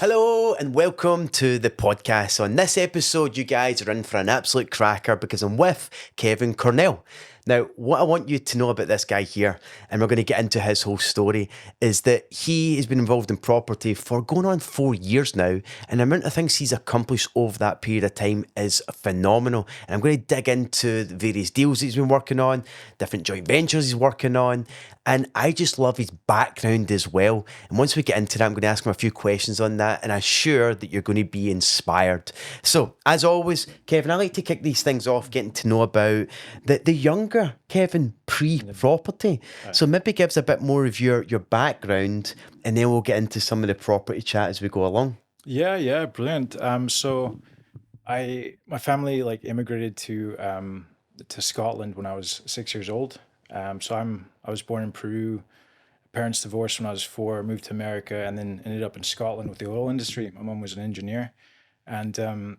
Hello and welcome to the podcast. On this episode, you guys are in for an absolute cracker because I'm with Kevin Coronel. Now, what I want you to know about this guy here, and we're going to get into his whole story, is that he has been involved in property for going on 4 years now, and the amount of things he's accomplished over that period of time is phenomenal. And I'm going to dig into the various deals he's been working on, different joint ventures he's working on, and I just love his background as well. And once we get into that, I'm going to ask him a few questions on that, and I'm sure that you're going to be inspired. So, as always, Kevin, I like to kick these things off, getting to know about the younger Kevin pre-property. So maybe give us a bit more of your background, and then we'll get into some of the property chat as we go along. Yeah, brilliant. So my family immigrated to Scotland when I was 6 years old. I was born in Peru. Parents divorced when I was 4, moved to America, and then ended up in Scotland with the oil industry. My mom was an engineer, and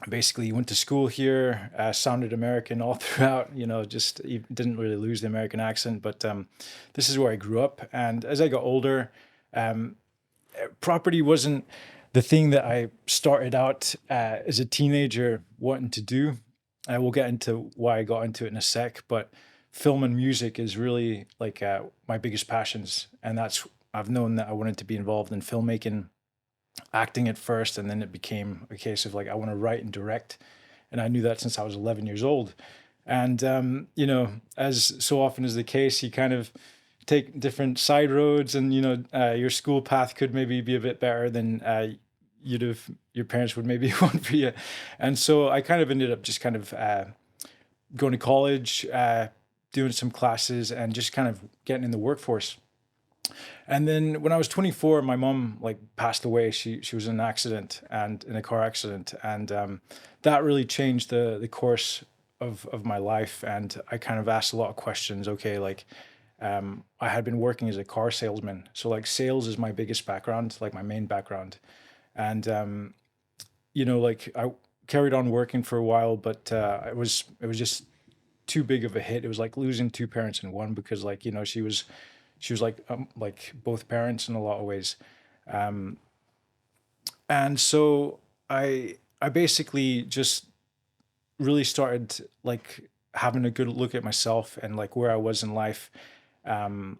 basically went to school here. Sounded American all throughout. Just didn't really lose the American accent. But this is where I grew up. And as I got older, property wasn't the thing that I started out as a teenager wanting to do. We'll get into why I got into it in a sec, but film and music is really my biggest passions. And I've known that I wanted to be involved in filmmaking, acting at first, and then it became a case of I want to write and direct. And I knew that since I was 11 years old. And, as so often is the case, you kind of take different side roads, and, your school path could maybe be a bit better than your parents would maybe want for you. And so I kind of ended up just kind of going to college, doing some classes, and just kind of getting in the workforce. And then when I was 24, my mom passed away. She was in an accident, and in a car accident, and that really changed the course of my life. And I kind of asked a lot of questions. Okay, I had been working as a car salesman, so sales is my biggest background, my main background. And I carried on working for a while, but it was just too big of a hit. It was like losing two parents in one, because she was like both parents in a lot of ways. And so I basically just really started having a good look at myself and where I was in life. And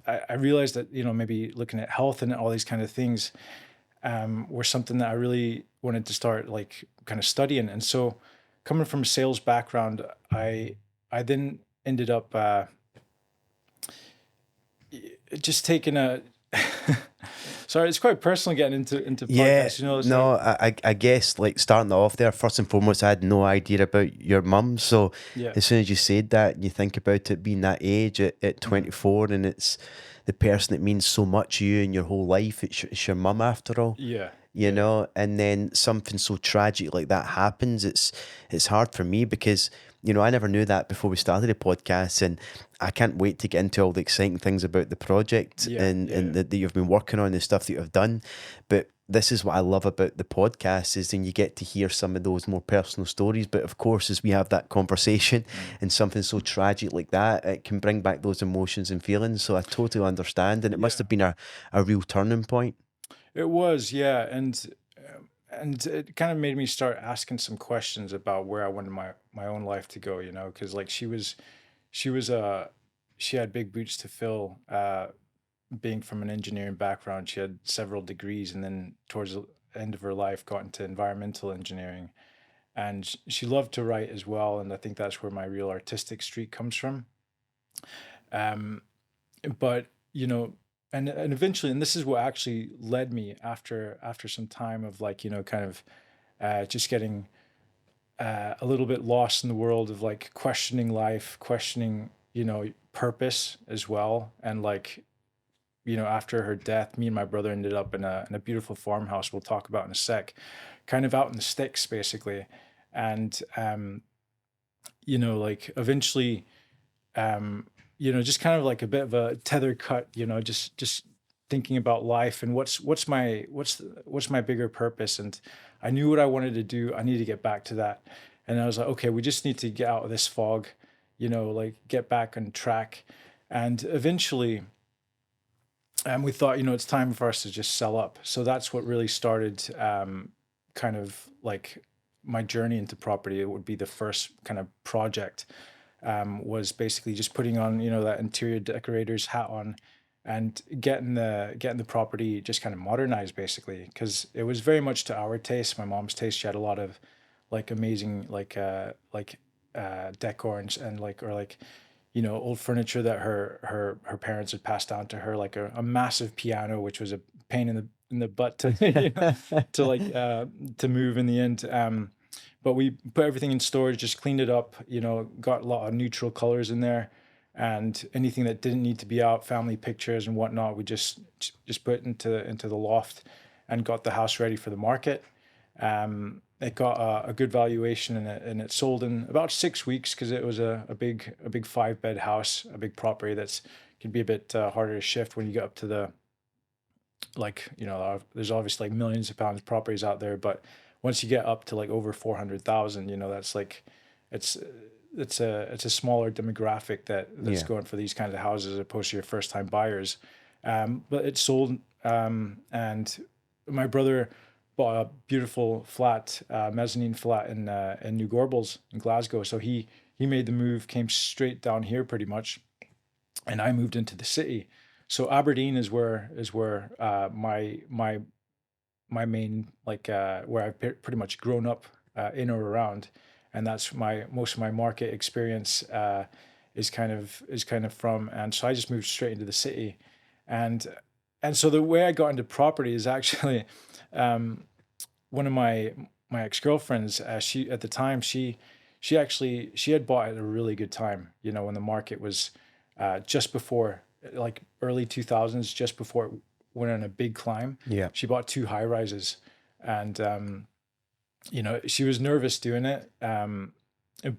I realized that, maybe looking at health and all these kind of things were something that I really wanted to start kind of studying. And so coming from a sales background, I then ended up just taking a sorry, it's quite personal getting into podcasts. I guess starting off there, first and foremost, I had no idea about your mum. So Yeah. as soon as you said that, and you think about it being that age at 24, and it's the person that means so much to you in your whole life, it's your mum after all. Yeah. And then something so tragic like that happens. It's hard for me because I never knew that before we started the podcast, and I can't wait to get into all the exciting things about the project and that you've been working on, the stuff that you've done. But this is what I love about the podcast, is then you get to hear some of those more personal stories. But of course, as we have that conversation and something so tragic like that, it can bring back those emotions and feelings. So I totally understand, and it must have been a real turning point. It was, yeah. And it kind of made me start asking some questions about where I wanted my own life to go, because she had big boots to fill. Being from an engineering background, she had several degrees, and then towards the end of her life got into environmental engineering. And she loved to write as well, and I think that's where my real artistic streak comes from. Um, but and eventually, and this is what actually led me after some time of kind of just getting a little bit lost in the world of questioning life, questioning purpose as well. And after her death, me and my brother ended up in a beautiful farmhouse we'll talk about in a sec, kind of out in the sticks basically. And eventually just kind of a bit of a tether cut, just thinking about life and what's my bigger purpose. And I knew what I wanted to do. I need to get back to that. And I was like, okay, we just need to get out of this fog, get back on track. And eventually And we thought, it's time for us to just sell up. So that's what really started kind of like my journey into property. It would be the first kind of project, was basically just putting on, that interior decorator's hat on, and getting the property just kind of modernized, basically, because it was very much to our taste, my mom's taste. She had a lot of like amazing decor and like, or like, old furniture that her parents had passed down to her, like a massive piano, which was a pain in the butt to to like to move in the end. But we put everything in storage, just cleaned it up, got a lot of neutral colors in there, and anything that didn't need to be out, family pictures and whatnot, we just put into the loft, and got the house ready for the market. It got a good valuation, and it sold in about 6 weeks, because it was a big 5-bed house, a big property that's can be a bit harder to shift when you get up to the, like, there's obviously like millions of pounds properties out there, but once you get up to like over 400,000, that's like, it's it's a smaller demographic that's Yeah. going for these kinds of houses, as opposed to your first time buyers. But it sold, and my brother bought a beautiful flat, mezzanine flat in New Gorbals in Glasgow. So he made the move, came straight down here pretty much, and I moved into the city. So Aberdeen is where my main, like, where I've pretty much grown up, in or around, and that's my most of my market experience, is kind of from. And so I just moved straight into the city, and so the way I got into property is actually, um, one of my ex girlfriends. She at the time she had bought at a really good time. When the market was, just before, like early 2000s, just before it went on a big climb. Yeah. She bought two high rises, and she was nervous doing it.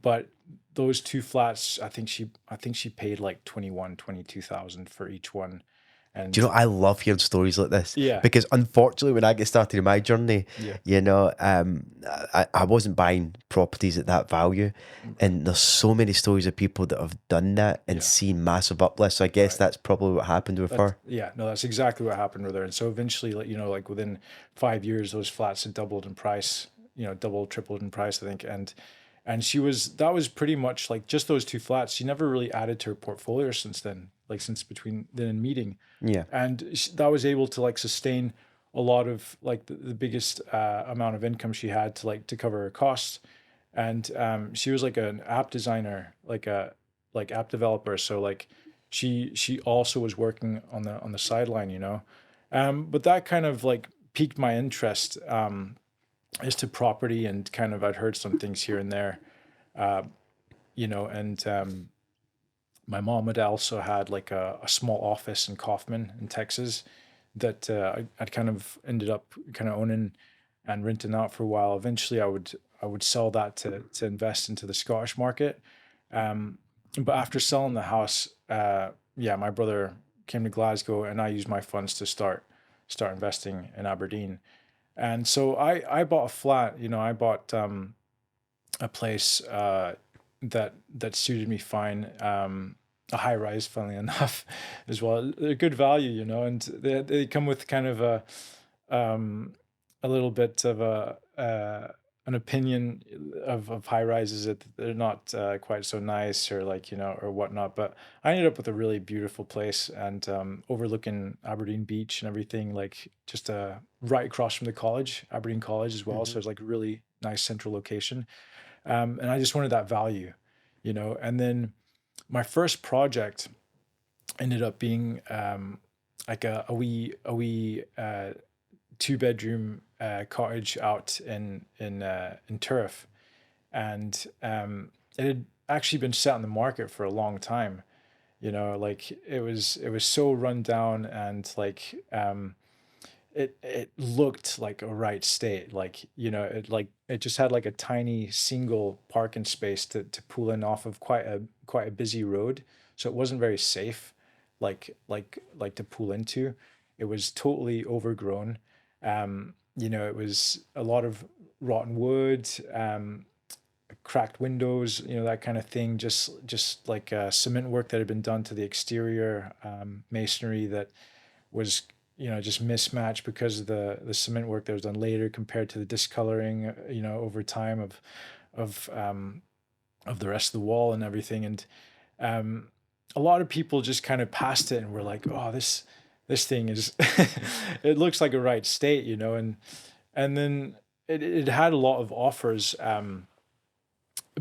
But those two flats, I think she paid like 22,000 for each one. Do you And know, I love hearing stories like this, yeah, because unfortunately, when I get started in my journey, yeah, I wasn't buying properties at that value. okay, And there's so many stories of people that have done that and yeah, seen massive uplifts. So I guess right. that's probably what happened with That's her. yeah, no, that's exactly what happened with her. And so eventually, like, like within 5 years, those flats had doubled in price, doubled, tripled in price, I think. And that was pretty much like just those two flats. She never really added to her portfolio since then, like since between then and meeting. Yeah. And that was able to like sustain a lot of like the biggest amount of income she had to like to cover her costs. And she was like an app designer, like app developer. So like she also was working on the sideline, but that kind of like piqued my interest, as to property, and kind of I'd heard some things here and there, uh, and my mom had also had like a small office in Kaufman in Texas that I'd kind of ended up kind of owning and renting out for a while. Eventually, I would sell that to invest into the Scottish market. Um, but after selling the house, yeah, my brother came to Glasgow, and I used my funds to start investing in Aberdeen. And so I bought a flat. I bought a place that suited me fine. A high rise, funnily enough, as well. They're good value, and they come with kind of um, a little bit of an opinion of high rises, that they're not quite so nice, or like, or whatnot. But I ended up with a really beautiful place, and overlooking Aberdeen Beach and everything, like just right across from the college, Aberdeen College as well. Hmm. So it's like a really nice central location. And I just wanted that value, and then my first project ended up being like a wee 2-bedroom cottage out in Turriff, and it had actually been set on the market for a long time. Like it was so run down, and like it looked like a right state, like, it just had like a tiny single parking space to pull in off of quite a busy road, so it wasn't very safe, like to pull into. It was totally overgrown. It was a lot of rotten wood, cracked windows, that kind of thing, just like cement work that had been done to the exterior, masonry that was, just mismatched because of the cement work that was done later compared to the discoloring, over time of the rest of the wall and everything. And a lot of people just kind of passed it and were like, oh, this thing is it looks like a right state, and then it had a lot of offers,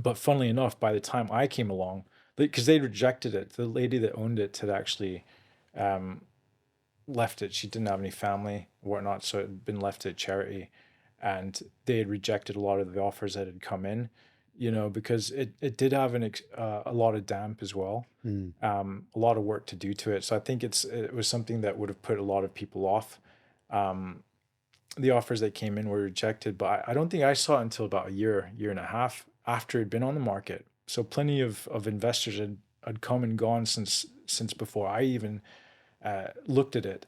but funnily enough, by the time I came along, because they rejected it, the lady that owned it had actually um, left it. She didn't have any family or whatnot, so it had been left to charity, and they had rejected a lot of the offers that had come in, because it did have a lot of damp as well, Mm. a lot of work to do to it. So I think it was something that would have put a lot of people off. Um, the offers that came in were rejected, but I don't think I saw it until about a year and a half after it'd been on the market. So plenty of investors had come and gone since before I even looked at it,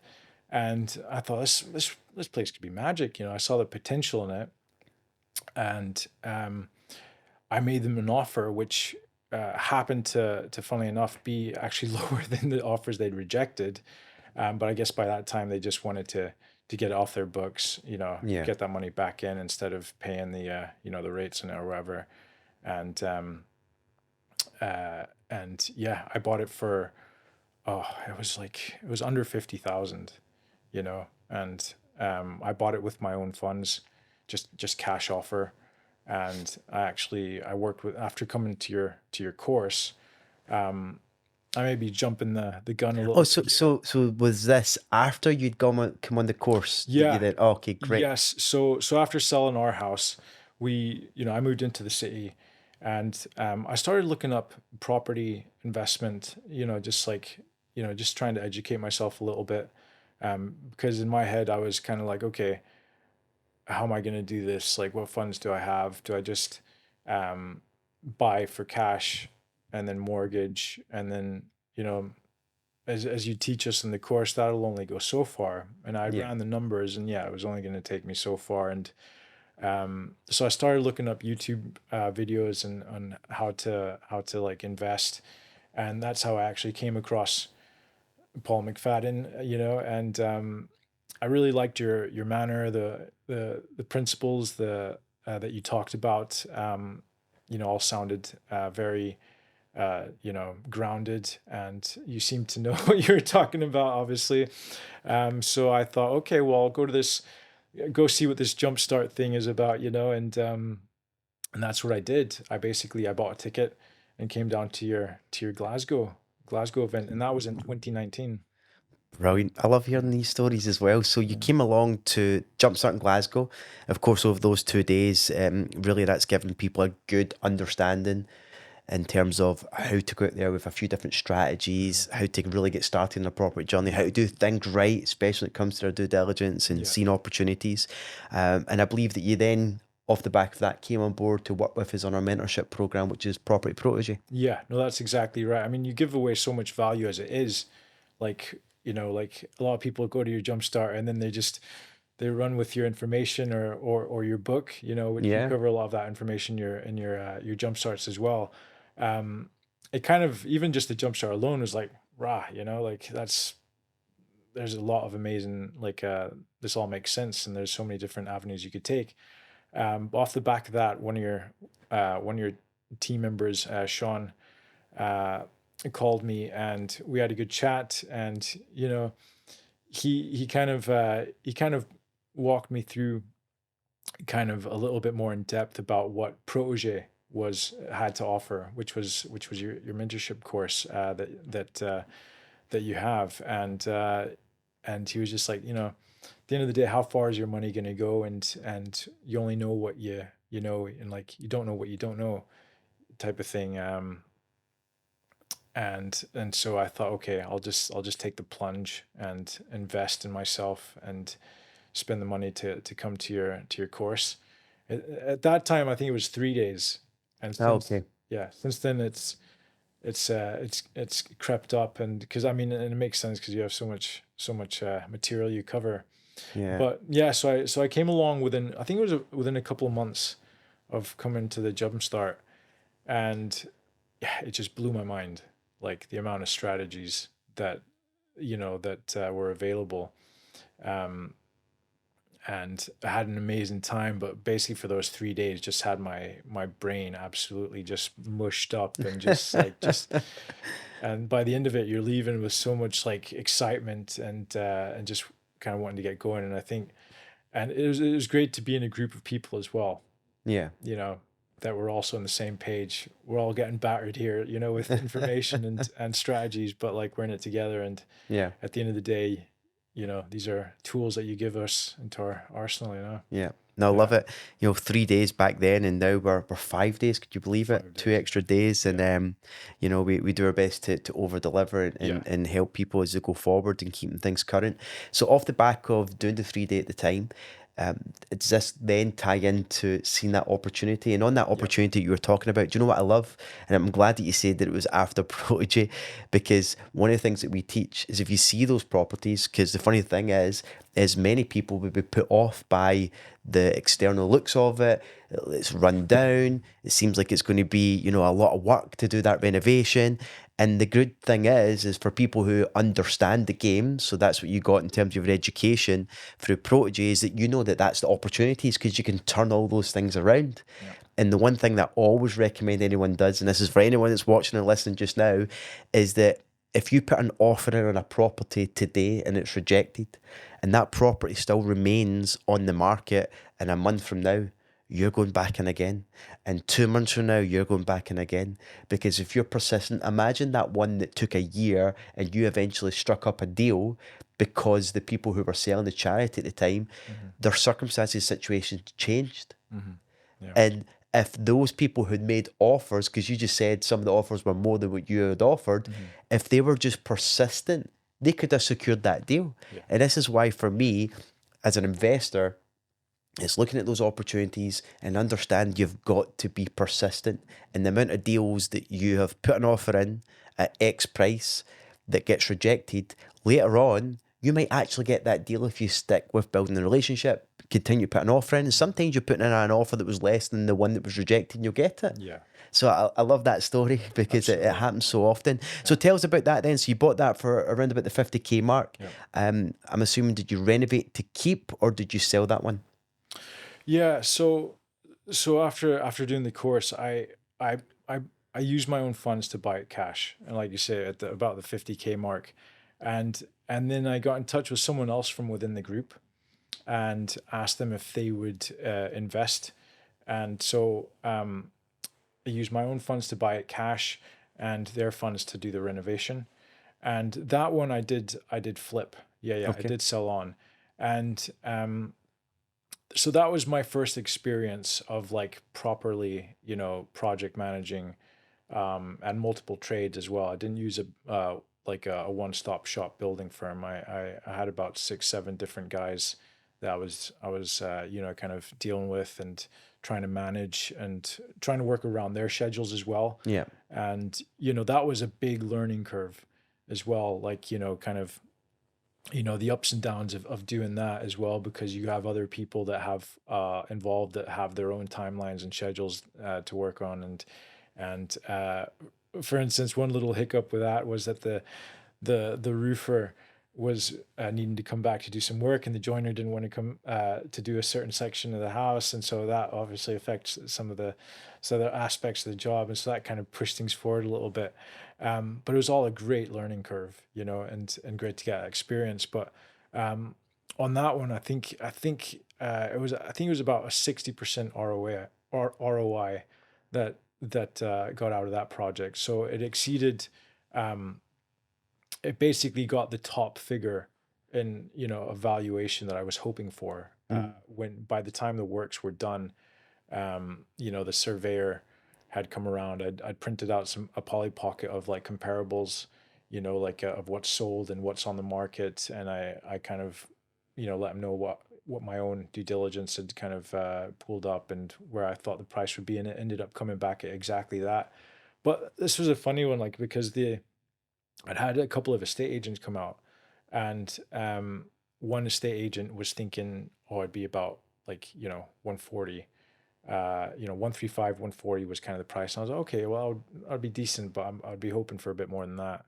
and I thought this place could be magic. I saw the potential in it, and I made them an offer which happened to funnily enough be actually lower than the offers they'd rejected. But I guess by that time they just wanted to get it off their books, Yeah. get that money back in instead of paying the rates and or whatever. And yeah, I bought it for, oh, it was under 50,000, and I bought it with my own funds, just cash offer. And I worked with, after coming to your course, um, I may be jumping the gun a little Oh, bit so here. was this after you'd come on the course that you Yeah. then? Oh, okay, great. Yes. So after selling our house, I moved into the city, and I started looking up property investment, just like, just trying to educate myself a little bit. Because in my head, I was kind of like, okay, how am I going to do this? Like, what funds do I have? Do I just um, buy for cash and then mortgage, and then, as you teach us in the course, that'll only go so far. And I Yeah. ran the numbers, and yeah, it was only going to take me so far. And so I started looking up YouTube videos and on how to like invest, and that's how I actually came across Paul McFadden. And I really liked your manner, the principles that you talked about. All sounded very grounded, and you seem to know what you're talking about, obviously. So I thought, okay, well, I'll go see what this jumpstart thing is about, and that's what I did. I bought a ticket and came down to your Glasgow event, and that was in 2019. Brilliant. I love hearing these stories as well. So you Mm. came along to Jumpstart in Glasgow. Of course, over those 2 days, really that's given people a good understanding in terms of how to go out there with a few different strategies, how to really get started in a proper journey, how to do things right, especially when it comes to their due diligence and Yeah. seeing opportunities. And I believe that you then, off the back of that, came on board to work with us on our mentorship program, which is Property Protege. Yeah, no, that's exactly right. I mean, you give away so much value as it is. Like, like a lot of people go to your Jumpstart and then they run with your information or your book, which you Yeah. cover a lot of that information your Jumpstarts as well. Um, it kind of, even just the Jumpstart alone was like, rah, like there's a lot of amazing, like, this all makes sense, and there's so many different avenues you could take. Off the back of that, one of your team members, Sean, uh, called me, and we had a good chat. And he kind of walked me through kind of a little bit more in depth about what Protege had to offer, which was your mentorship course, that you have. And he was just like, at the end of the day, how far is your money going to go? And you only know what you know, and like you don't know what you don't know, type of thing. And so I thought, okay, I'll just take the plunge and invest in myself and spend the money to come to your course. At that time, I think it was 3 days, and Oh, since, okay. yeah, since then it's crept up. And because, I mean, and it makes sense because you have so much material you cover. Yeah. But yeah, so I came along within, I think it was within a couple of months of coming to the Jumpstart, and yeah, it just blew my mind, like the amount of strategies that that were available. And I had an amazing time, but basically for those 3 days, just had my brain absolutely just mushed up and and by the end of it, you're leaving with so much like excitement and just kind of wanting to get going. And I think, and it was great to be in a group of people as well, Yeah. that we're also on the same page. We're all getting battered here, with information and strategies, but like we're in it together. And Yeah. at the end of the day, these are tools that you give us into our arsenal. Yeah. No, I love it. 3 days back then, and now we're 5 days. Could you believe it? 5 Two days. extra days, and we do our best to over deliver Yeah. and help people as they go forward and keeping things current. So off the back of doing the 3 day at the time, does this then tie into seeing that opportunity? And on that opportunity you were talking about, do you know what I love? And I'm glad that you said that it was after Prodigy, because one of the things that we teach is if you see those properties, because the funny thing is many people would be put off by the external looks of it. It's run down. It seems like it's going to be, a lot of work to do that renovation. And the good thing is for people who understand the game, so that's what you got in terms of your education through Protege, is that that's the opportunities, because you can turn all those things around. Yeah. And the one thing that I always recommend anyone does, and this is for anyone that's watching and listening just now, is that if you put an offer in on a property today and it's rejected, and that property still remains on the market in a month from now, you're going back in again. And 2 months from now, you're going back in again. Because if you're persistent, imagine that one that took a year and you eventually struck up a deal because the people who were selling the charity at the time, their circumstances, situations changed. Yeah. And if those people who'd made offers, because you just said some of the offers were more than what you had offered, if they were just persistent, they could have secured that deal. Yeah. And this is why, for me, as an investor, it's looking at those opportunities and understand you've got to be persistent. And the amount of deals that you have put an offer in at X price that gets rejected, later on, you might actually get that deal if you stick with building the relationship, continue to put an offer in. And sometimes you're putting in an offer that was less than the one that was rejected and you'll get it. Yeah. So I love that story because it happens so often. Yeah. So tell us about that then. So you bought that for around about the 50K mark. Yeah. I'm assuming, did you renovate to keep or did you sell that one? Yeah. So after doing the course, I used my own funds to buy it cash, and like you say, at about the 50K mark, and then I got in touch with someone else from within the group, and asked them if they would invest, and so I used my own funds to buy it cash, and their funds to do the renovation, and that one I did flip. Yeah, Okay. I did sell on, and so that was my first experience of like properly, project managing, and multiple trades as well. I didn't use a one-stop shop building firm. I had about 6, 7 different guys that I was kind of dealing with and trying to manage and trying to work around their schedules as well. Yeah. And that was a big learning curve as well. Like kind of the ups and downs of doing that as well, because you have other people that have involved that have their own timelines and schedules to work on, and for instance, one little hiccup with that was that the roofer was needing to come back to do some work, and the joiner didn't want to come to do a certain section of the house, and so that obviously affects some of the other aspects of the job, and so that kind of pushed things forward a little bit. But it was all a great learning curve, and great to get experience. But on that one, I think it was about a 60% ROI that got out of that project. So it exceeded. It basically got the top figure in a valuation that I was hoping for. When by the time the works were done, the surveyor had come around. I'd printed out a Polly Pocket of like comparables, of what's sold and what's on the market, and I kind of let him know what my own due diligence had kind of pulled up and where I thought the price would be, and it ended up coming back at exactly that. But this was a funny one, like, because I'd had a couple of estate agents come out, and one estate agent was thinking, oh, it'd be about like 140, 135, 140 was kind of the price. And I was like, okay, well, I'd be decent, but I'd be hoping for a bit more than that.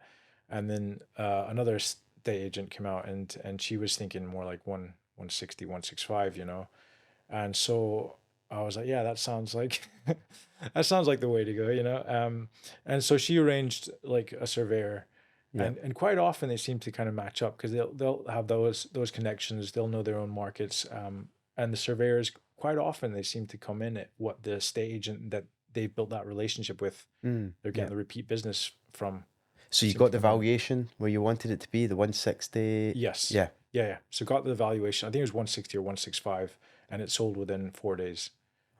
And then another estate agent came out, and she was thinking more like 160, 165, you know. And so I was like, yeah, that sounds like that sounds like the way to go, you know. And so she arranged like a surveyor, Yeah. and quite often they seem to kind of match up because they'll have those connections, they'll know their own markets, and the surveyors quite often they seem to come in at what the estate agent that they built that relationship with, they're Yeah. getting the repeat business from, So you seem to got the come in. valuation where you wanted it to be, the 160. Yes. Yeah. Yeah, yeah. So got the valuation. I think it was 160 or 165, and it sold within 4 days.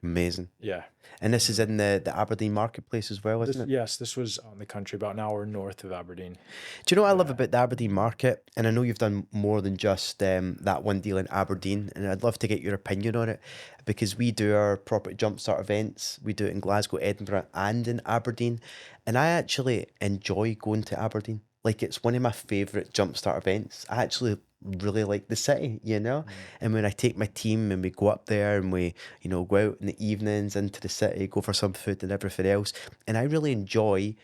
Amazing. Yeah. And this is Mm. in the Aberdeen marketplace as well, isn't This it? Yes, this was on the country about an hour north of Aberdeen. Do you know what I love Uh, about the Aberdeen market? And I know you've done more than just that one deal in Aberdeen, and I'd love to get your opinion on it because we do our property jumpstart events. We do it in Glasgow, Edinburgh, and in Aberdeen, and I actually enjoy going to Aberdeen. Like it's one of my favourite jumpstart events. I actually really like the city, you know. mm, And when I take my team and we go up there and we, go out in the evenings into the city, go for some food and everything else, and I really enjoy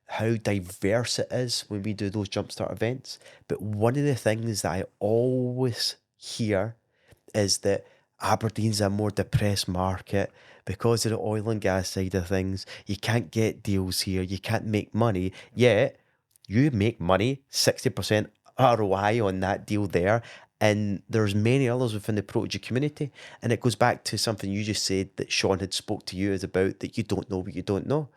how diverse it is when we do those jumpstart events. But one of the things that I always hear is that Aberdeen's a more depressed market because of the oil and gas side of things. You can't get deals here, you can't make money, yet you make money, 60% ROI on that deal there. And there's many others within the protege community. And it goes back to something you just said that Sean had spoke to you is about, that you don't know what you don't know.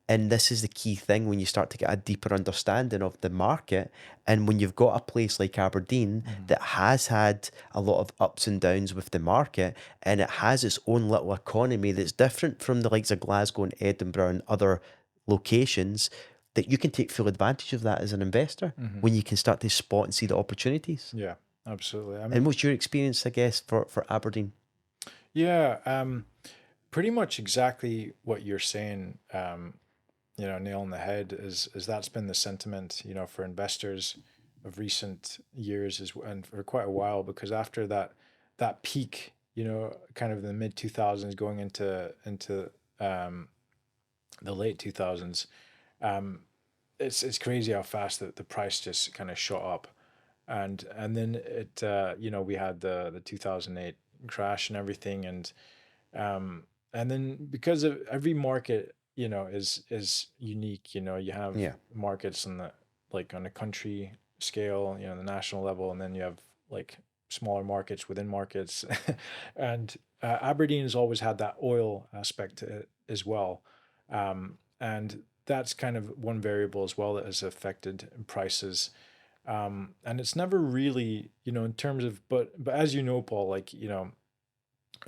And this is the key thing when you start to get a deeper understanding of the market. And when you've got a place like Aberdeen mm, that has had a lot of ups and downs with the market, and it has its own little economy that's different from the likes of Glasgow and Edinburgh and other locations, that you can take full advantage of that as an investor mhm. when you can start to spot and see the opportunities. Yeah, absolutely. I And mean, what's your experience, I guess, for Aberdeen? yeah, pretty much exactly what you're saying. Nail on the head is that's been the sentiment, for investors of recent years is and for quite a while, because after that peak, kind of the mid 2000s going into um, the late 2000s, um, it's crazy how fast the price just kind of shot up, and then it we had the 2008 crash and everything, um, and then because of every market, is unique. You have Yeah. markets on the like on a country scale, the national level, and then you have like smaller markets within markets, and Aberdeen has always had that oil aspect to it as well, and that's kind of one variable as well that has affected prices. And it's never really, in terms of, but as you know, Paul, like,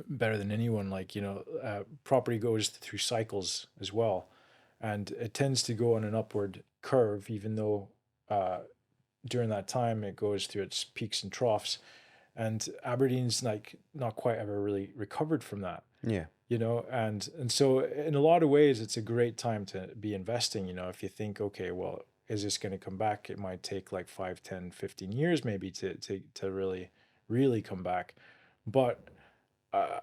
better than anyone, like, property goes through cycles as well. And it tends to go on an upward curve, even though uh, during that time it goes through its peaks and troughs. And Aberdeen's like not quite ever really recovered from that, Yeah. and so in a lot of ways it's a great time to be investing. If you think, okay, well, is this going to come back? It might take like 5, 10, 15 years maybe to really come back. But uh,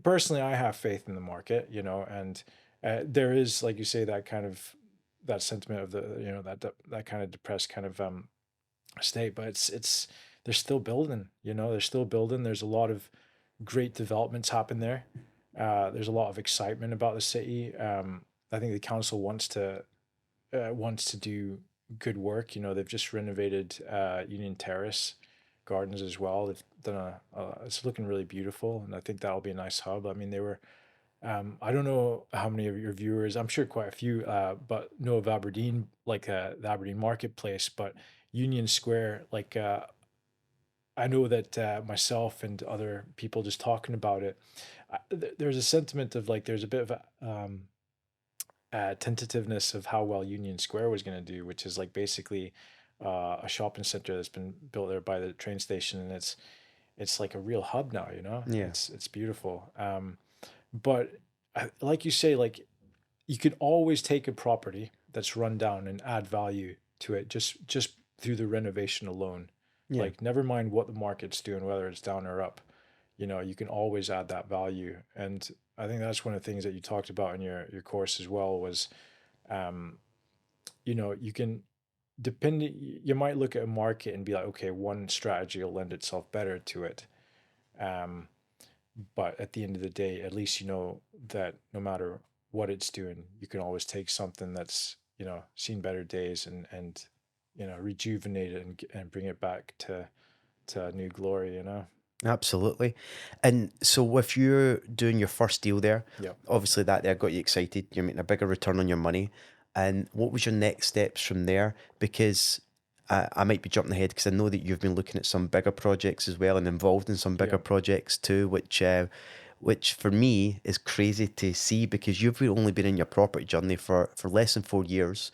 personally, I have faith in the market, and there is, like you say, that sentiment of that kind of depressed kind of state, but it's they're still building, they're still building. There's a lot of great developments happen there. There's a lot of excitement about the city. I think the council wants to do good work. They've just renovated Union Terrace Gardens as well. They've done it's looking really beautiful, and I think that'll be a nice hub. I mean, they were. I don't know how many of your viewers, I'm sure quite a few, but know of Aberdeen, like the Aberdeen Marketplace, but Union Square, like I know that myself and other people just talking about it, there's a sentiment of like there's a bit of tentativeness of how well Union Square was going to do, which is like basically a shopping center that's been built there by the train station, and it's like a real hub now. Yeah. It's beautiful. But like you say, like you could always take a property that's run down and add value to it just through the renovation alone. Yeah. Like never mind what the market's doing, whether it's down or up. You can always add that value. And I think that's one of the things that you talked about in your course as well was, um, you can. depending, you might look at a market and be like, okay, one strategy will lend itself better to it. Um, but at the end of the day, at least you know that no matter what it's doing, you can always take something that's, seen better days, and rejuvenate it, and bring it back to new glory. Absolutely. And so if you're doing your first deal there, Yeah. obviously that there got you excited, you're making a bigger return on your money. And what was your next steps from there? Because I might be jumping ahead because I know that you've been looking at some bigger projects as well and involved in some bigger Yeah. projects too, which for me is crazy to see because you've only been in your property journey for less than 4 years.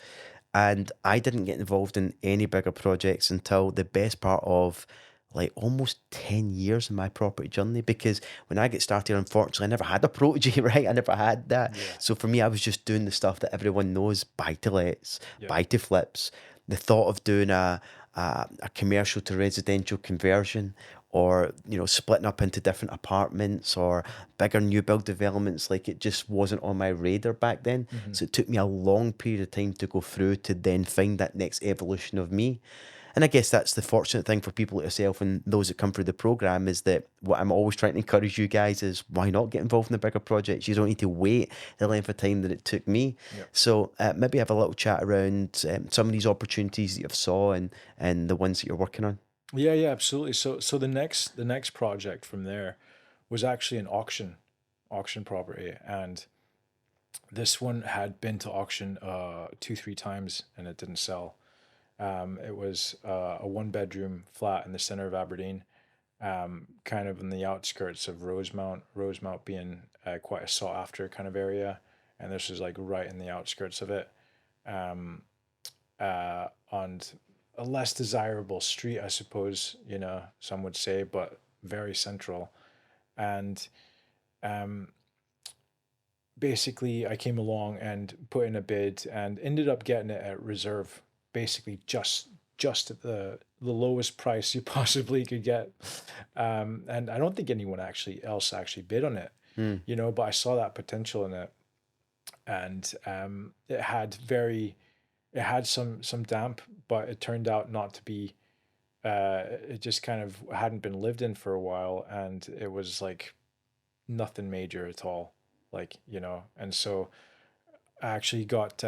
And I didn't get involved in any bigger projects until the best part of like almost 10 years in my property journey because when I get started, unfortunately, I never had a protege, right? I never had that. Yeah. So for me, I was just doing the stuff that everyone knows, buy to lets, Yeah. buy to flips. The thought of doing a commercial to residential conversion or, splitting up into different apartments or bigger new build developments, like it just wasn't on my radar back then. Hmm. So it took me a long period of time to go through to then find that next evolution of me. And I guess that's the fortunate thing for people like yourself and those that come through the program is that what I'm always trying to encourage you guys is why not get involved in the bigger projects? You don't need to wait the length of time that it took me. Yeah. So maybe have a little chat around some of these opportunities that you've saw and the ones that you're working on. Yeah, yeah, absolutely. So the next project from there was actually an auction property, and this one had been to auction 2-3 times and it didn't sell. It was a one-bedroom flat in the center of Aberdeen, kind of in the outskirts of Rosemount. Rosemount being quite a sought-after kind of area, and this was like right in the outskirts of it, um, on a less desirable street, I suppose, some would say, but very central. And um, basically, I came along and put in a bid and ended up getting it at reserve, basically just at the lowest price you possibly could get. And I don't think anyone else actually bid on it, Hmm. but I saw that potential in it, and it had some damp, but it turned out not to be. It just kind of hadn't been lived in for a while, and it was like nothing major at all, like, and so I actually got,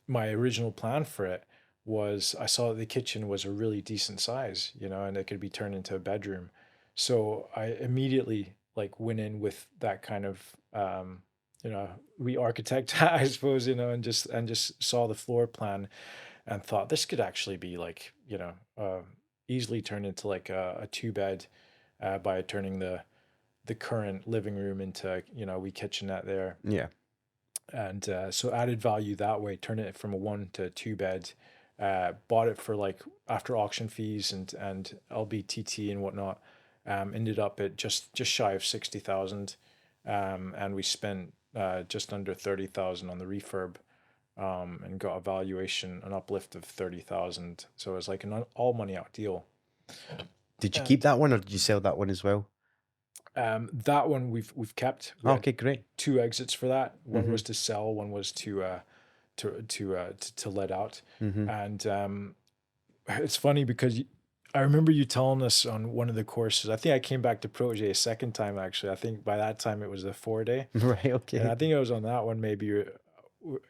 my original plan for it was I saw that the kitchen was a really decent size, and it could be turned into a bedroom. So I immediately like went in with that kind of, you know, re-architect, I suppose, and just saw the floor plan and thought this could actually be like, easily turned into like a two bed, by turning the current living room into, a wee kitchenette there. Yeah. And so added value that way, turn it from a one to a two bed. Bought it for like after auction fees and LBTT and whatnot. Ended up at just shy of 60,000, and we spent just under 30,000 on the refurb, and got a valuation, an uplift of 30,000. So it was like an all money out deal. Did you keep And that one or did you sell that one as well? that one we've kept. We had Okay, great. two exits for that. One Mm-hmm. was to sell, one was to let out. Mm-hmm. And it's funny because I remember you telling us on one of the courses. I think I came back to Protege a second time actually. I think by that time it was a 4-day, Right, and I okay. think it was on that one. Maybe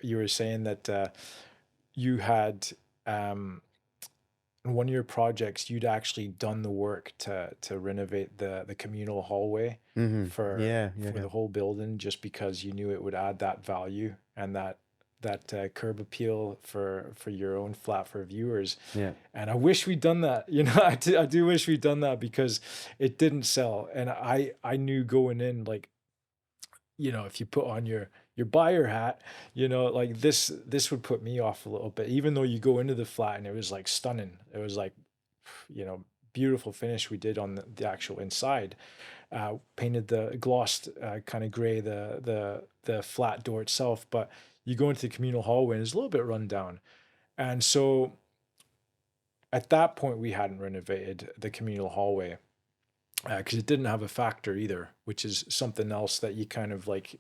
you were saying that you had, in one of your projects you'd actually done the work to renovate the communal hallway Mm-hmm. for Yeah, yeah, for yeah. the whole building, just because you knew it would add that value and that curb appeal for your own flat for viewers. Yeah. And I wish we'd done that. I do wish we'd done that because it didn't sell, and I knew going in, like, if you put on your buyer hat, like this would put me off a little bit, even though you go into the flat and it was like stunning. It was like, you know, beautiful finish we did on the actual inside. Painted the glossed, kind of gray, the flat door itself, but you go into the communal hallway and it's a little bit run down. And so at that point we hadn't renovated the communal hallway, because it didn't have a factor either, which is something else that you kind of like,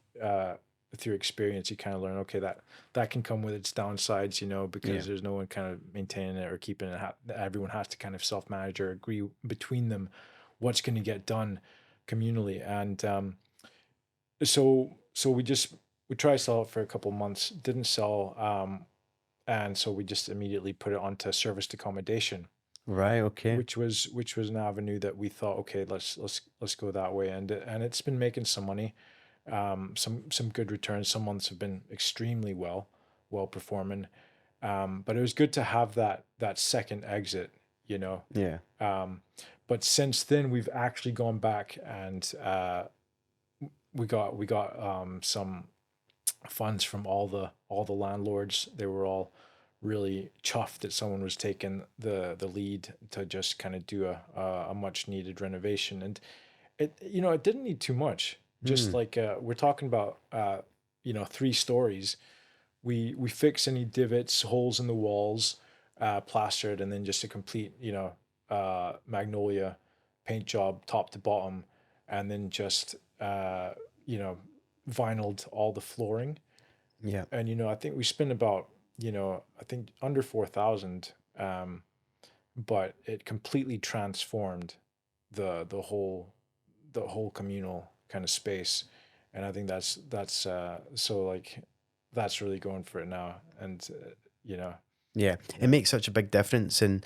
through experience, you kind of learn, okay, that can come with its downsides, you know, because Yeah. there's no one kind of maintaining it or keeping it. Everyone has to kind of self-manage or agree between them what's going to get done communally. And so we tried to sell it for a couple months, didn't sell, and so we just immediately put it onto serviced accommodation, Right. Okay. which was an avenue that we thought, okay, let's go that way, and it's been making some money, some good returns. Some months have been extremely well performing, but it was good to have that second exit, you know. Yeah. But since then, we've actually gone back and we got some funds from all the landlords. They were all really chuffed that someone was taking the lead to just kind of do a much needed renovation. And it didn't need too much. Just Mm. like we're talking about 3 stories. We fix any divots, holes in the walls, plastered, and then just a complete magnolia paint job top to bottom, and then just you know vinyled all the flooring. Yeah. And I think we spent about I think under 4,000, but it completely transformed the whole communal kind of space. And I think that's so like that's really going for it now. And you know Yeah, it yeah. makes such a big difference. And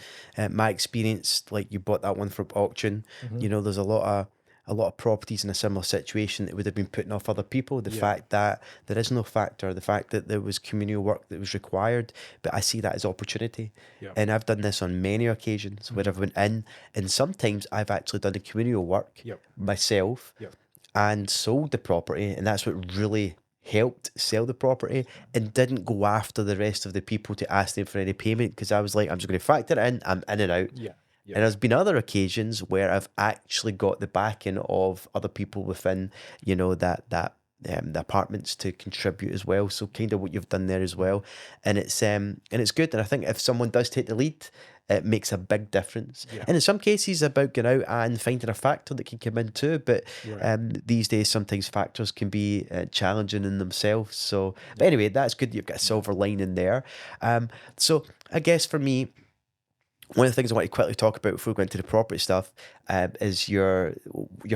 my experience, like you bought that one from auction, Hmm. there's a lot of properties in a similar situation that would have been putting off other people. The Yeah. fact that there is no factor, the fact that there was communal work that was required, but I see that as opportunity. Yeah. And I've done this on many occasions where Hmm. I've went in, and sometimes I've actually done the communal work Yep. myself Yep. and sold the property, and that's what really helped sell the property, and didn't go after the rest of the people to ask them for any payment, because I was like, I'm just going to factor it in, I'm in and out. Yeah. And Yep. there's been other occasions where I've actually got the backing of other people within, the apartments to contribute as well. So kind of what you've done there as well, and it's good. And I think if someone does take the lead, it makes a big difference. Yeah. And in some cases, about going out and finding a factor that can come in too. But Right. these days, sometimes factors can be challenging in themselves. So, but anyway, that's good. You've got a silver lining there. So I guess for me, one of the things I want to quickly talk about before we go into the property stuff is your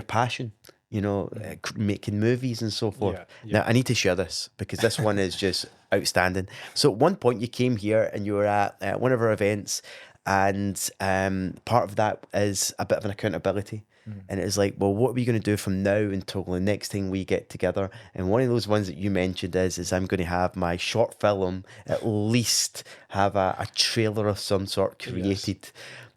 passion. Making movies and so forth. Yeah. Now, Yeah. I need to share this because this one is just outstanding. So, at one point, you came here and you were at one of our events, and part of that is a bit of an accountability. Mm. And it was like, well, what are we going to do from now until the next time we get together? And one of those ones that you mentioned is I'm going to have my short film at least have a trailer of some sort Yes. created.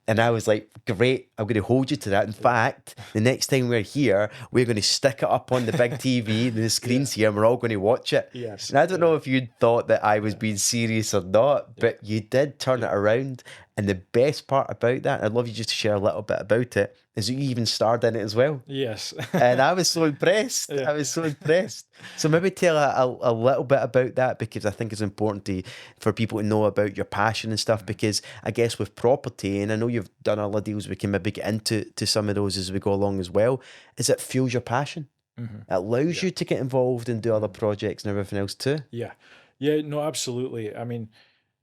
And I was like, great, I'm going to hold you to that. In Yeah. fact, the next time we're here, we're going to stick it up on the big TV, the Yeah. screens here, and we're all going to watch it. Yes. And I don't Yeah. know if you'd thought that I was Yeah. being serious or not, Yeah. but you did turn it Yeah. around. And the best part about that, I'd love you just to share a little bit about it, is that you even starred in it as well. Yes. And I was so impressed. Yeah. I was so impressed. So maybe tell a little bit about that, because I think it's important for people to know about your passion and stuff. Because I guess with property, and I know you've done other deals, we can maybe get into some of those as we go along as well, is it fuels your passion. Hmm. It allows Yeah. you to get involved and do other Mhm. projects and everything else too. Yeah. Yeah. No, absolutely. I mean,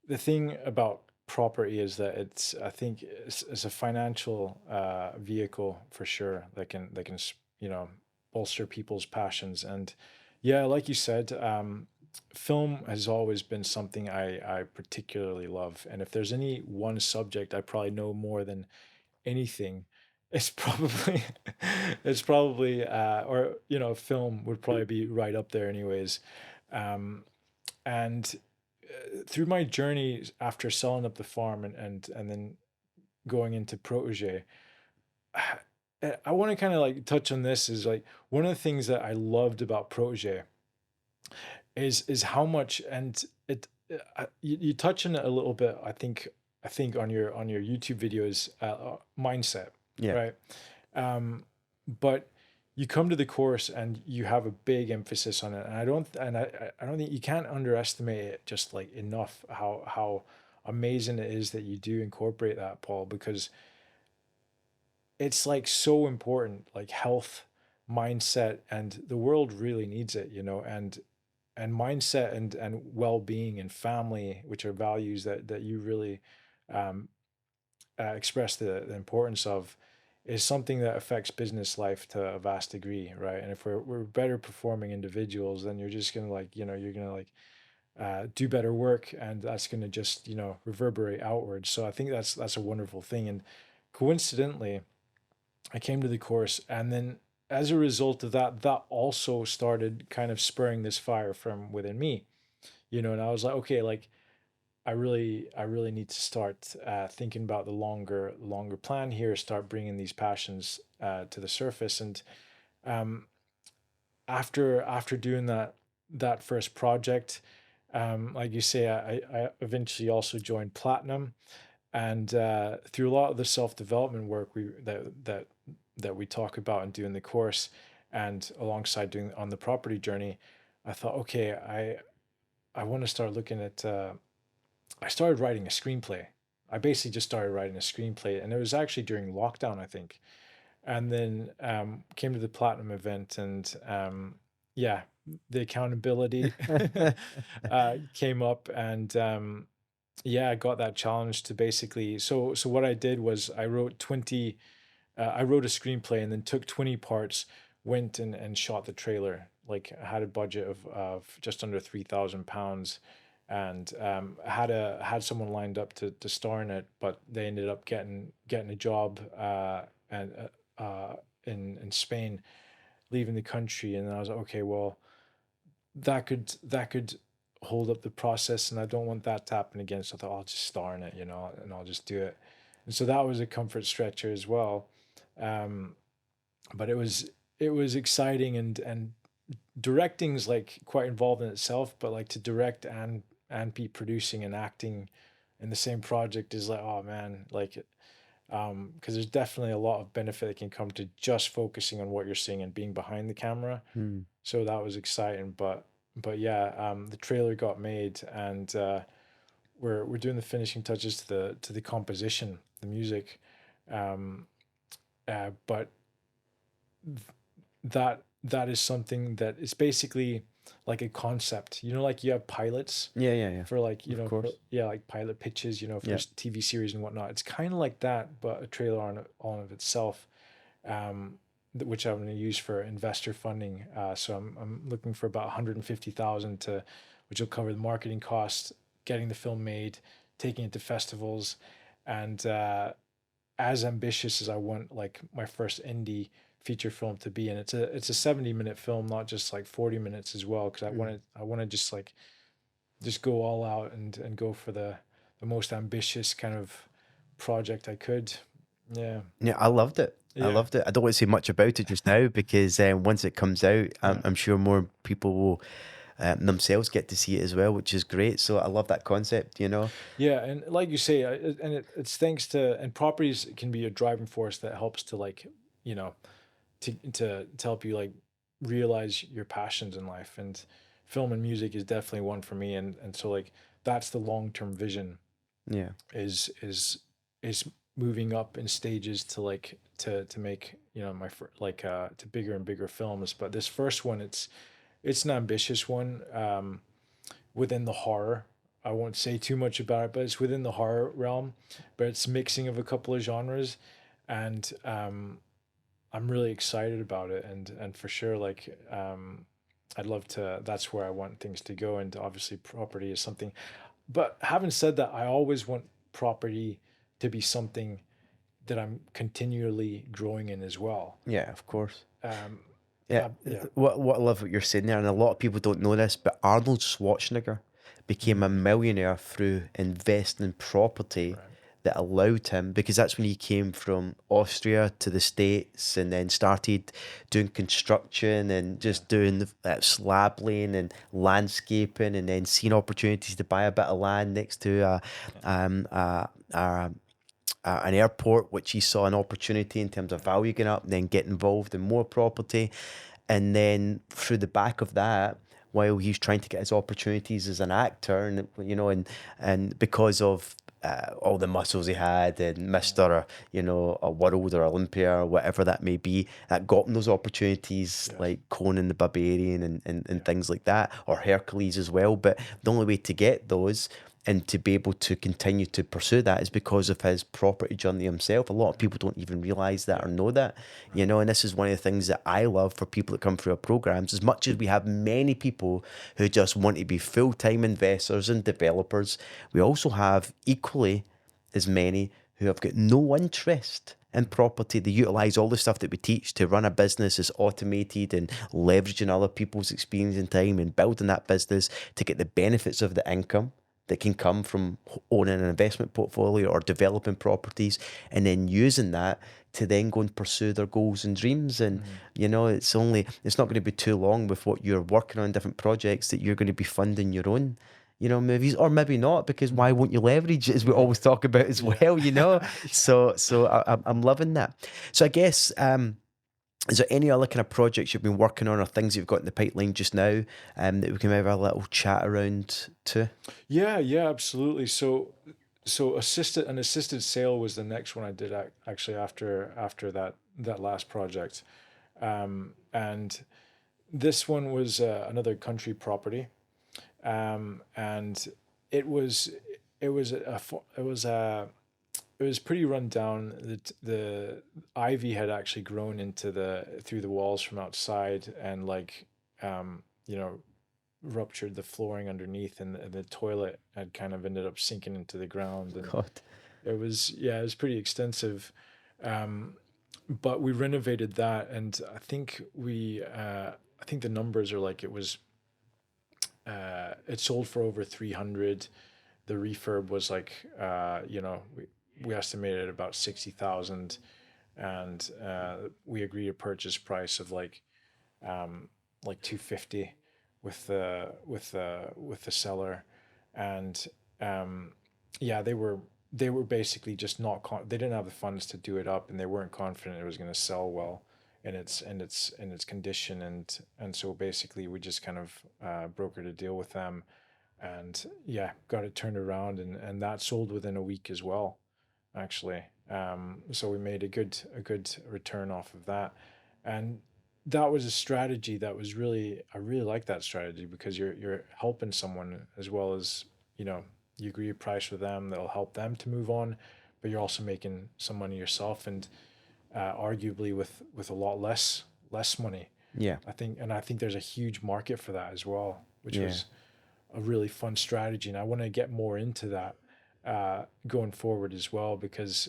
the thing about property is that I think it's a financial vehicle for sure that can bolster people's passions. And yeah, like you said, film has always been something I particularly love. And if there's any one subject I probably know more than anything, it's probably or film would probably be right up there anyways. Um, and through my journey after selling up the farm and then going into protege, I want to kind of like touch on this. Is like one of the things that I loved about protege is how much, and you touch on it a little bit. I think on your YouTube videos, mindset, Yeah. right? But you come to the course and you have a big emphasis on it, and I don't think you can't underestimate it just like enough how amazing it is that you do incorporate that, Paul, because it's like so important, like health, mindset, and the world really needs it, and mindset and well-being and family, which are values that you really um, express the importance of, is something that affects business life to a vast degree, right? And if we're better performing individuals, then you're just gonna like, you're gonna like do better work, and that's gonna just reverberate outwards. So I think that's a wonderful thing. And coincidentally, I came to the course, and then as a result of that, that also started kind of spurring this fire from within me, and I was like, okay, like I really need to start thinking about the longer plan here, start bringing these passions to the surface. And um, after doing that first project, like you say, I eventually also joined Platinum, and through a lot of the self-development work that we talk about and do in the course, and alongside doing on the property journey, I thought, okay, I want to start looking at. I started writing a screenplay. I basically just started writing a screenplay, and it was actually during lockdown, I think. And then came to the Platinum event, and yeah, the accountability came up, and yeah, I got that challenge to basically. So what I did was I wrote 20. I wrote a screenplay and then took 20 parts, went and shot the trailer. Like I had a budget of just under £3,000, and had someone lined up to star in it, but they ended up getting a job and in Spain, leaving the country. And I was like, okay, well, that could hold up the process, and I don't want that to happen again. So I thought I'll just star in it, and I'll just do it. And so that was a comfort stretcher as well. Um, but it was exciting, and directing's like quite involved in itself, but like to direct and be producing and acting in the same project is like, oh man, like because there's definitely a lot of benefit that can come to just focusing on what you're seeing and being behind the camera. Hmm. So that was exciting. But yeah, the trailer got made, and we're doing the finishing touches to the composition, the music. um but that is something that is basically like a concept, like you have pilots Yeah, yeah, yeah. for like Of course. yeah, like pilot pitches, for Yeah. TV series and whatnot. It's kind of like that, but a trailer on of itself, which I'm going to use for investor funding. So I'm looking for about 150,000 which will cover the marketing costs, getting the film made, taking it to festivals, and as ambitious as I want like my first indie feature film to be. And it's a 70-minute film, not just like 40 minutes as well, because I want to just go all out and go for the most ambitious kind of project I could. Yeah. Yeah, I loved it. I Yeah. loved it. I don't want to say much about it just now because once it comes out, Yeah. I'm sure more people will themselves get to see it as well, which is great. So I love that concept. Yeah, and like you say, it's thanks to, and properties can be a driving force that helps to like, you know, to help you like realize your passions in life. And film and music is definitely one for me. And so like that's the long-term vision, Yeah. is moving up in stages to like to make, to bigger and bigger films. But this first one, it's an ambitious one, within the horror. I won't say too much about it, but it's within the horror realm. But it's mixing of a couple of genres, and I'm really excited about it. And for sure, like I'd love to. That's where I want things to go, and obviously, property is something. But having said that, I always want property to be something that I'm continually growing in as well. Yeah, of course. Um, Yeah, yeah. what I love what you're saying there, and a lot of people don't know this, but Arnold Schwarzenegger became a Mm, millionaire through investing in property right. that allowed him, because that's when he came from Austria to the States and then started doing construction and Yeah. just doing slab laying and landscaping, and then seeing opportunities to buy a bit of land next to Yeah. um, uh, uh, an airport, which he saw an opportunity in terms of value going up, and then get involved in more property. And then through the back of that, while he's trying to get his opportunities as an actor, and and because of all the muscles he had, and Mr. A world or Olympia or whatever that may be, that got him those opportunities like Conan the Barbarian and things like that, or Hercules as well. But the only way to get those and to be able to continue to pursue that is because of his property journey himself. A lot of people don't even realize that or know that, and this is one of the things that I love for people that come through our programs. As much as we have many people who just want to be full-time investors and developers, we also have equally as many who have got no interest in property. They utilize all the stuff that we teach to run a business as automated and leveraging other people's experience and time and building that business to get the benefits of the income that can come from owning an investment portfolio or developing properties, and then using that to then go and pursue their goals and dreams. And it's not going to be too long with what you're working on, different projects, that you're going to be funding your own movies, or maybe not, because why won't you leverage it, as we always talk about as well, so I'm loving that. So I guess is there any other kind of projects you've been working on or things you've got in the pipeline just now that we can have a little chat around to? Yeah, absolutely. So an assisted sale was the next one I did actually after that last project, and this one was another country property, and it was pretty run down. The ivy had actually grown through the walls from outside, and ruptured the flooring underneath, and the toilet had kind of ended up sinking into the ground. And God. it was pretty extensive. But we renovated that, and I think the numbers are like it sold for over 300. The refurb was we estimated about 60,000, and we agreed a purchase price of like 250 with the seller. And they were basically just they didn't have the funds to do it up, and they weren't confident it was going to sell well in its condition, and so basically we just kind of brokered a deal with them, and got it turned around, and that sold within a week as well, actually. So we made a good return off of that, and that was a strategy that was I really like that strategy, because you're helping someone, as well as you agree a price with them that'll help them to move on, but you're also making some money yourself, and arguably with a lot less money. I think there's a huge market for that as well, which was a really fun strategy, and I want to get more into that going forward as well, because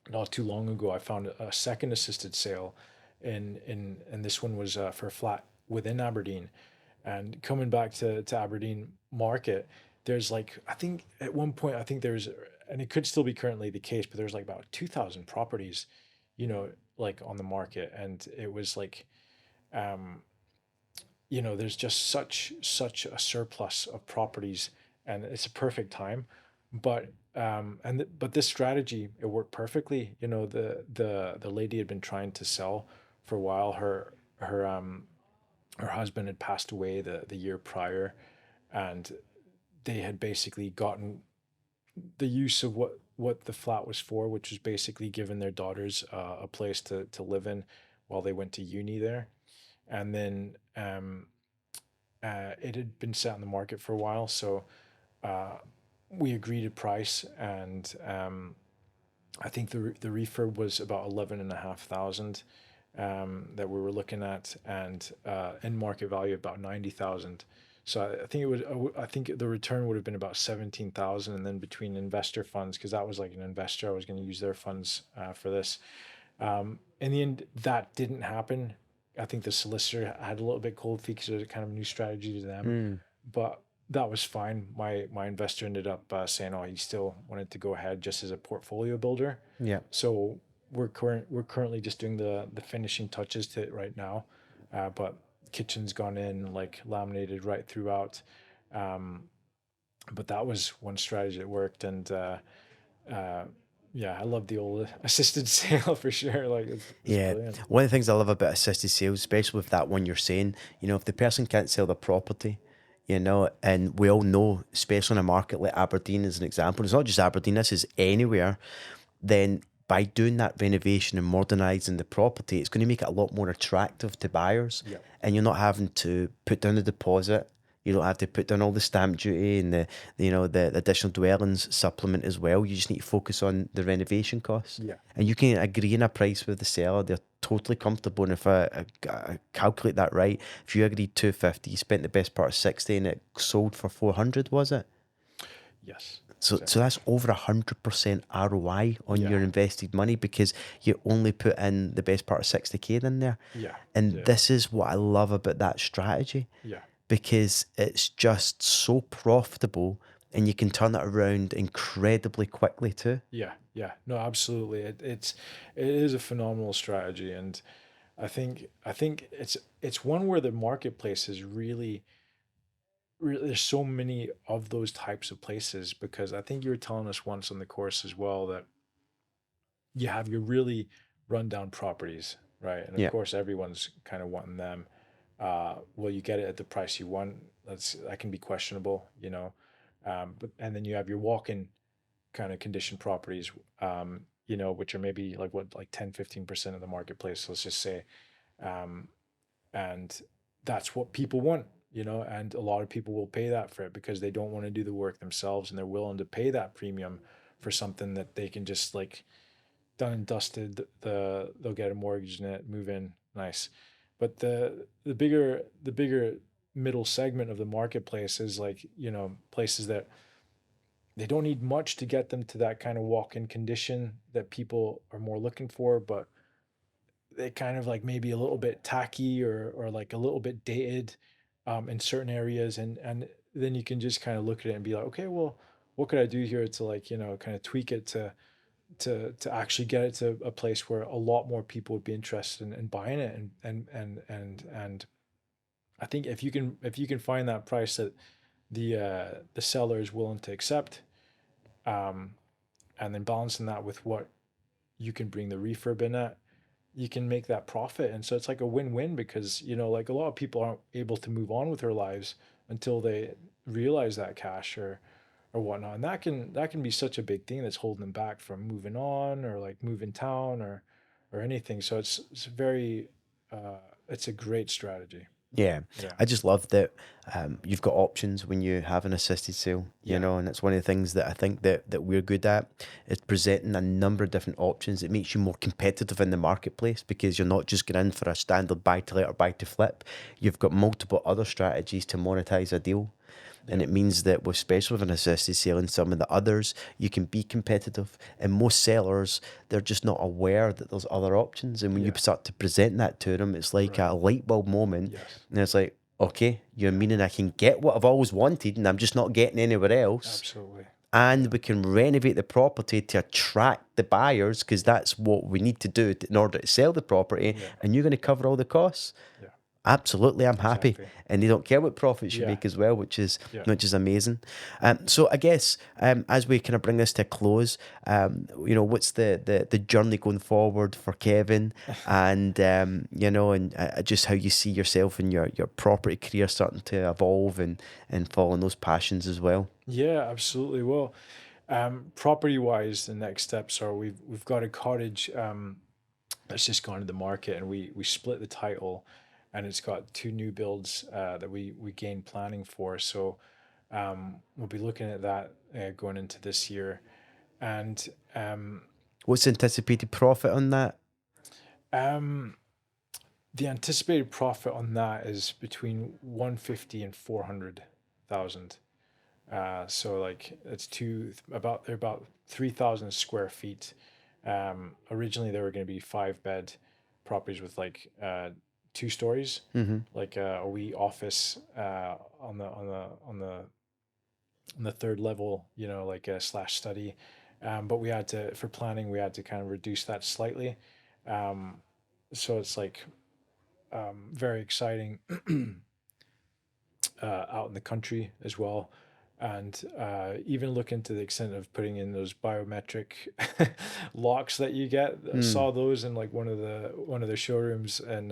not too long ago I found a second assisted sale, and this one was for a flat within Aberdeen. And coming back to Aberdeen market, there's I think at one point, I think there's, and it could still be currently the case, but there's about 2,000 properties on the market, and it was there's just such a surplus of properties, and it's a perfect time. But but this strategy, it worked perfectly. The lady had been trying to sell for a while. Her husband had passed away the year prior, and they had basically gotten the use of what the flat was for, which was basically giving their daughters a place to live in while they went to uni there. And then it had been set on the market for a while, so we agreed a price, and I think the refurb was about 11,500 that we were looking at, and in market value about 90,000. So I think the return would have been about 17,000, and then between investor funds, because that was like an investor, I was going to use their funds for this. In the end, that didn't happen. I think the solicitor had a little bit cold feet because it was a kind of new strategy to them, but that was fine. My investor ended up saying, he still wanted to go ahead just as a portfolio builder. Yeah. So we're currently just doing the finishing touches to it right now, but kitchen's gone in, laminated right throughout. But that was one strategy that worked, and I love the old assisted sale for sure. It's brilliant. One of the things I love about assisted sales, especially with that one you're saying, if the person can't sell their property, you know, and we all know, especially in a market like Aberdeen as an example, it's not just Aberdeen, this is anywhere, then by doing that renovation and modernising the property, it's going to make it a lot more attractive to buyers. Yeah. And you're not having to put down the deposit. You don't have to put down all the stamp duty and the additional dwellings supplement as well. You just need to focus on the renovation costs. Yeah. And you can agree on a price with the seller. They're totally comfortable. And if I calculate that right, if you agreed 250, you spent the best part of 60 and it sold for 400, was it? Yes. So that's over 100% ROI on your invested money because you only put in the best part of 60K in there. Yeah. And this is what I love about that strategy. Yeah. Because it's just so profitable and you can turn it around incredibly quickly too. Yeah. Yeah. No, absolutely. It is a phenomenal strategy, and I think it's one where the marketplace is really there's so many of those types of places, because I think you were telling us once on the course as well that you have your really rundown properties, right? And of Yeah. course, everyone's kind of wanting them. Will you get it at the price you want? That can be questionable, you know. But and then you have your walk-in kind of condition properties, you know, which are maybe like 10-15% of the marketplace, let's just say. Um, and that's what people want, you know, and a lot of people will pay that for it because they don't want to do the work themselves, and they're willing to pay that premium for something that they can just like done and dusted. They'll get a mortgage in it, move in, nice. But the bigger middle segment of the marketplace is like, you know, places that they don't need much to get them to that kind of walk-in condition that people are more looking for, but they kind of like maybe a little bit tacky or like a little bit dated in certain areas, and then you can just kind of look at it and be like, okay, well, what could I do here to, like, you know, kind of tweak it to actually get it to a place where a lot more people would be interested in buying it, and I think if you can find that price that the seller is willing to accept, um, and then balancing that with what you can bring the refurb in at, you can make that profit. And so it's like a win-win, because, you know, like a lot of people aren't able to move on with their lives until they realize that cash or whatnot. And that can be such a big thing that's holding them back from moving on, or like moving town, or anything. So it's very it's a great strategy. Yeah, Yeah. I just love that you've got options when you have an assisted sale, you Yeah. know, and it's one of the things that I think that we're good at is presenting a number of different options. It makes you more competitive in the marketplace because you're not just going in for a standard buy to let or buy to flip. You've got multiple other strategies to monetize a deal. And Yeah. it means that, with, especially with an assisted sale and some of the others, you can be competitive. And most sellers, they're just not aware that there's other options. And when you Yeah. start to present that to them, it's like Right. a light bulb moment. Yes. And it's like, okay, you're meaning I can get what I've always wanted and I'm just not getting anywhere else. Absolutely. And we can renovate the property to attract the buyers because that's what we need to do in order to sell the property. Yeah. And you're going to cover all the costs. Yeah. Absolutely, I'm happy, Exactly. and they don't care what profits you Yeah. make as well, which is Yeah. amazing. So I guess as we kind of bring this to a close, you know, what's the journey going forward for Kevin, and you know, and just how you see yourself and your property career starting to evolve and following those passions as well. Yeah, absolutely. Well, property wise, the next steps are we've got a cottage that's just gone to the market, and we split the title, and it's got two new builds that we gained planning for. So we'll be looking at that going into this year, and What's the anticipated profit on that? um, the anticipated profit on that is between 150 and 400,000. So like it's they're about 3,000 square feet. Originally they were going to be 5-bed properties with like 2 stories, Mm-hmm. like a wee office on the third level, you know, like a slash study. But we had to, for planning, we had to kind of reduce that slightly. So it's like very exciting out in the country as well. And even look into the extent of putting in those biometric locks that you get. I saw those in like one of the showrooms, and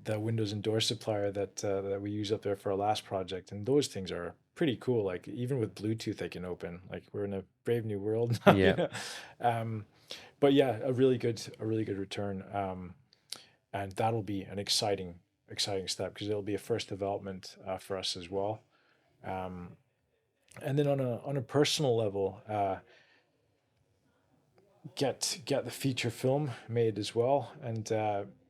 the windows and door supplier that we use up there for our last project, and those things are pretty cool. Like even with Bluetooth, they can open. Like we're in a brave new world now, Yeah. Um, but yeah, a really good return, and that'll be an exciting step because it'll be a first development for us as well. Um, and then on a personal level, get the feature film made as well, and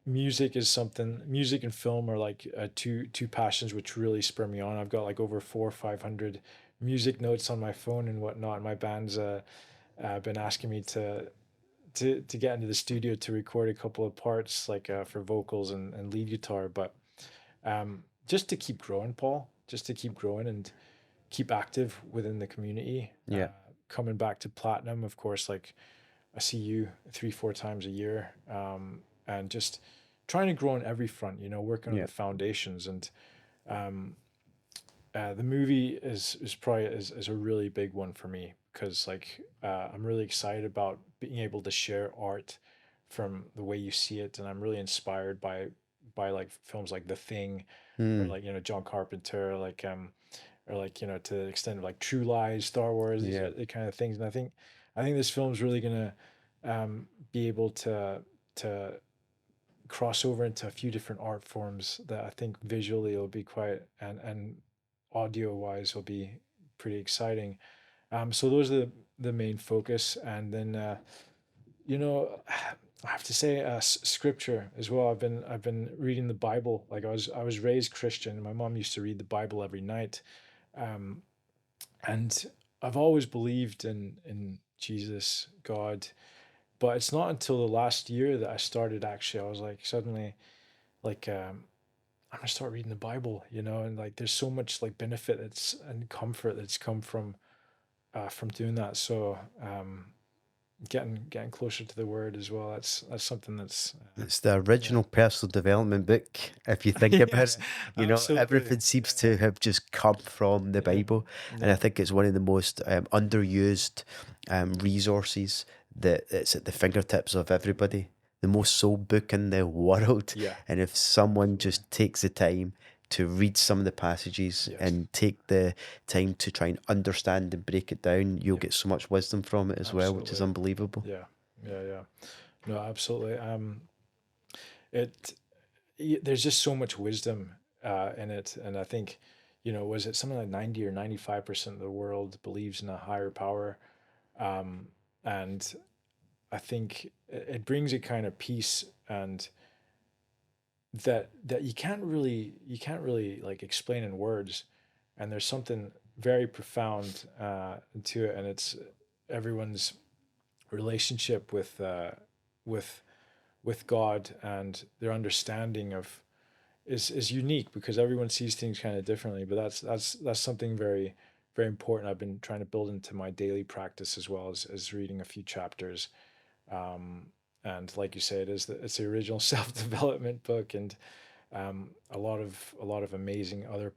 music and film are like two passions which really spur me on. I've got like over 400 or 500 music notes on my phone and whatnot. My band's been asking me to get into the studio to record a couple of parts like for vocals and lead guitar, but just to keep growing, Paul, just to keep growing and keep active within the community. Yeah. Coming back to platinum, of course, like I see you 3-4 times a year, and just trying to grow on every front, working on Yeah. the foundations. And um, the movie is probably is a really big one for me because like I'm really excited about being able to share art from the way you see it, and I'm really inspired by like films like The Thing, or Mm. like John Carpenter, like or like to the extent of like True Lies, Star Wars, these Yeah. are the kind of things. And I think this film's really gonna be able to cross over into a few different art forms that I think visually will be quite, and audio wise will be pretty exciting. So those are the main focus, and then you know I have to say scripture as well. I've been reading the Bible. Like I was raised Christian. My mom used to read the Bible every night, um, and I've always believed in Jesus, God, but it's not until the last year that I started actually. I was like suddenly like I'm gonna start reading the Bible, and like there's so much like benefit that's and comfort that's come from doing that. So getting closer to the Word as well. That's something that's It's the yeah. original personal development book, if you think about Yes, it. absolutely. Everything seems to have just come from the Yeah, Bible. And I yeah, think it's one of the most underused resources that it's at the fingertips of everybody. The most sold book in the world. yeah, And if someone absolutely. just takes the time to read some of the passages Yes, and take the time to try and understand and break it down, you'll yeah, get so much wisdom from it as well, which is absolutely. unbelievable. Yeah, yeah, yeah. No, absolutely. It there's just so much wisdom in it, and I think, was it something like 90 or 95% of the world believes in a higher power, um, and I think it brings a kind of peace, and that you can't really like explain in words, and there's something very profound to it, and it's everyone's relationship with with God, and their understanding of is unique because everyone sees things kind of differently. But that's something very very important. I've been trying to build into my daily practice as well as reading a few chapters. Um, and like you say, it's the original self development book, and a lot of amazing other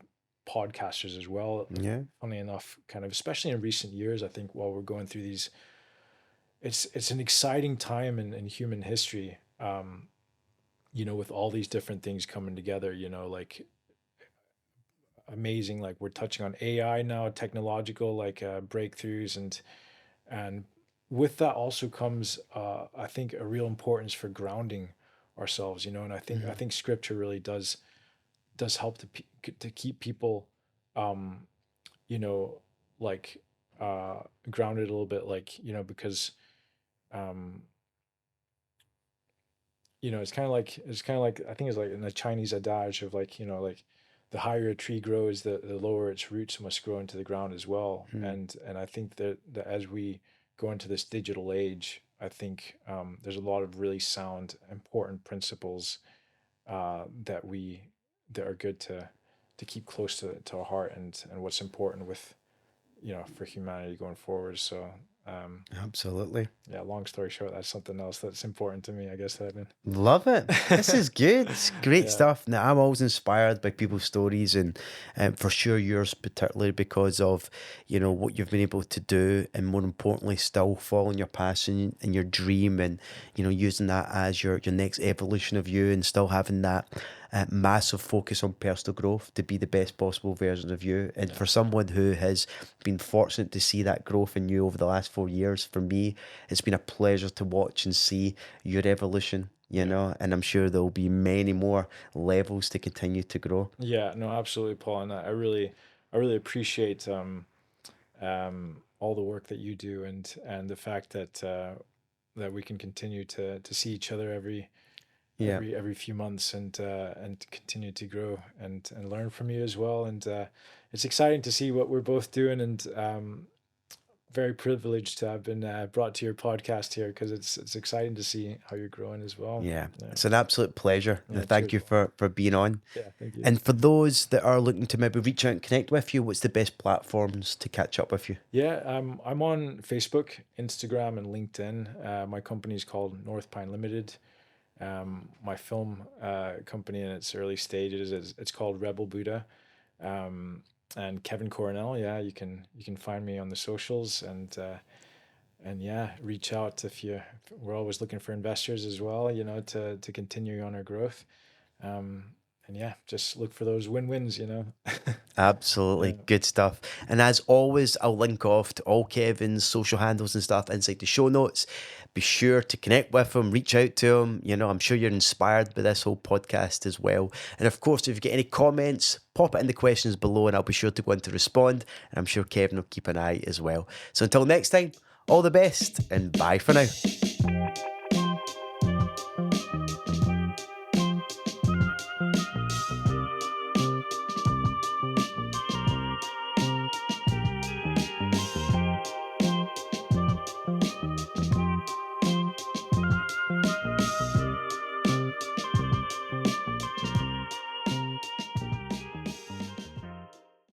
podcasters as well. Yeah. Funny enough, kind of especially in recent years, I think while we're going through these, it's an exciting time in human history. With all these different things coming together, like amazing, like we're touching on AI now, technological like breakthroughs, and with that also comes I think a real importance for grounding ourselves, and I think scripture really does help to keep people um you know like grounded a little bit, like because um it's kind of like I think it's like in the Chinese adage of like like the higher a tree grows, the lower its roots must grow into the ground as well. Mm. And I think that as we go into this digital age, I think there's a lot of really sound, important principles that are good to keep close to our heart, and what's important with for humanity going forward. So um, Absolutely. yeah, long story short, that's something else that's important to me, I guess, that I've been. Love it. This is good. It's great Yeah, stuff. Now, I'm always inspired by people's stories, and for sure yours, particularly because of what you've been able to do, and more importantly, still following your passion and your dream, and using that as your next evolution of you, and still having that a massive focus on personal growth to be the best possible version of you. And for someone who has been fortunate to see that growth in you over the last 4 years, for me, it's been a pleasure to watch and see your evolution, you know, and I'm sure there'll be many more levels to continue to grow. Yeah, no, absolutely, Paul. And I really appreciate all the work that you do, and the fact that that we can continue to see each other Yeah. every few months, and continue to grow and learn from you as well. And it's exciting to see what we're both doing, and very privileged to have been brought to your podcast here, because it's exciting to see how you're growing as well. Yeah, Yeah. it's an absolute pleasure. Yeah, Thank you cheers. for being on. Yeah, thank you. And for those that are looking to maybe reach out and connect with you, what's the best platforms to catch up with you? Yeah, I'm on Facebook, Instagram, and LinkedIn. My company is called North Pine Limited. My film company in its early stages it's called Rebel Buddha. And Kevin Coronel, yeah, you can find me on the socials, and yeah, reach out if we're always looking for investors as well, to continue on our growth. And yeah, just look for those win-wins. Absolutely. Yeah. Good stuff. And as always, I'll link off to all Kevin's social handles and stuff inside the show notes. Be sure to connect with him, reach out to him. You know, I'm sure you're inspired by this whole podcast as well. And of course, if you get any comments, pop it in the questions below and I'll be sure to go in to respond. And I'm sure Kevin will keep an eye as well. So until next time, all the best and bye for now.